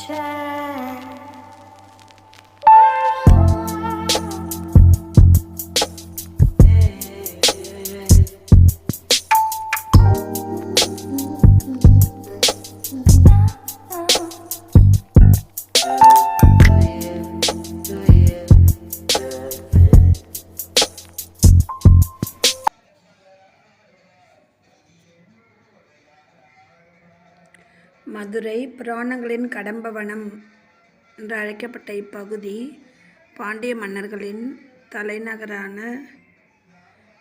மதுரை புராணங்களின் கடம்பவனம் என்று அழைக்கப்பட்ட இப்பகுதி பாண்டிய மன்னர்களின் தலைநகரான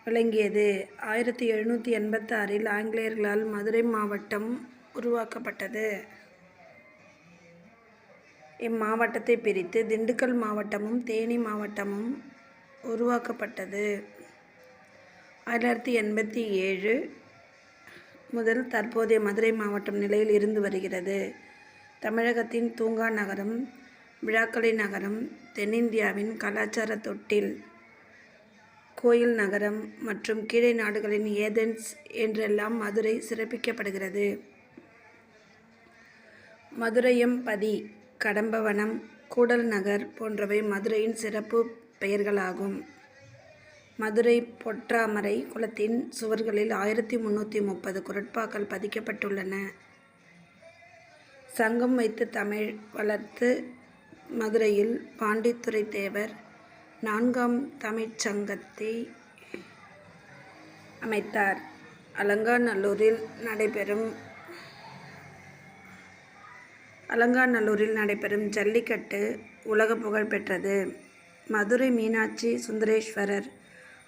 விளங்கியது. 1786 ஆங்கிலேயர்களால் மதுரை மாவட்டம் உருவாக்கப்பட்டது. இம்மாவட்டத்தை பிரித்து திண்டுக்கல் மாவட்டமும் தேனி மாவட்டமும் உருவாக்கப்பட்டது. 1987 முதல் தற்போதைய மதுரை மாவட்டம் நிலையில் இருந்து வருகிறது. தமிழகத்தின் தூங்கா நகரம், விழாக்களின் நகரம், தென்னிந்தியாவின் கலாச்சார தொட்டில், கோயில் நகரம் மற்றும் கீழை நாடுகளின் ஏதென்ஸ் என்றெல்லாம் மதுரை சிறப்பிக்கப்படுகிறது. மதுரையம்பதி, கடம்பவனம், கூடல் நகர் போன்றவை மதுரையின் சிறப்பு பெயர்களாகும். மதுரை பொற்றாமரை குளத்தின் சுவர்களில் 1330 குறட்பாக்கள் பதிக்கப்பட்டுள்ளன. சங்கம் வைத்து தமிழ் வளர்த்து மதுரையில் பாண்டித்துரை தேவர் 4ஆம் தமிழ்ச் சங்கத்தை அமைத்தார். அலங்காநல்லூரில் நடைபெறும் ஜல்லிக்கட்டு உலக புகழ் பெற்றது. மதுரை மீனாட்சி சுந்தரேஸ்வரர்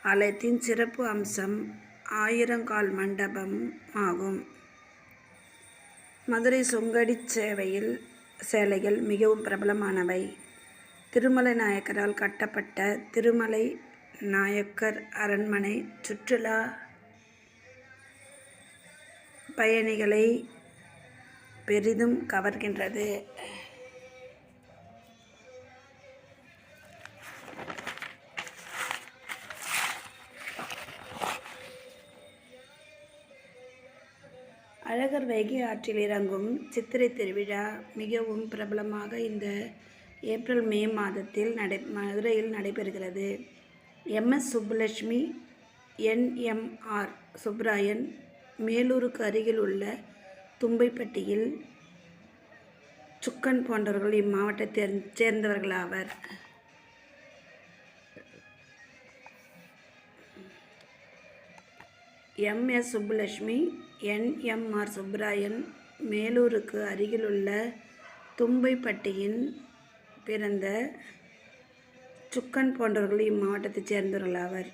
ஆலயத்தின் சிறப்பு அம்சம் 1000 கால் மண்டபம் ஆகும். மதுரை சுங்கடி சேலைகள் மிகவும் பிரபலமானவை. திருமலை நாயக்கரால் கட்டப்பட்ட திருமலை நாயக்கர் அரண்மனை சுற்றுலா பயணிகளை பெரிதும் கவர்கின்றது. அழகர் வைகை ஆற்றில் இறங்கும் சித்திரை திருவிழா மிகவும் பிரபலமாக இந்த ஏப்ரல் மே மாதத்தில் மதுரையில் நடைபெறுகிறது. MS சுப்புலட்சுமி, NMR சுப்பராயன் மேலூருக்கு அருகில் உள்ள தும்பைப்பட்டியில் சுக்கன் போன்றவர்கள் இம்மாவட்டத்தை சேர்ந்தவர்களாவர். MS சுப்புலட்சுமி, NMR சுப்பராயன் மேலூருக்கு அருகிலுள்ள தும்பைப்பட்டியின் பிறந்த சுக்கன் போன்றவர்கள் இம்மாவட்டத்தைச் சேர்ந்தவர்களாவர்.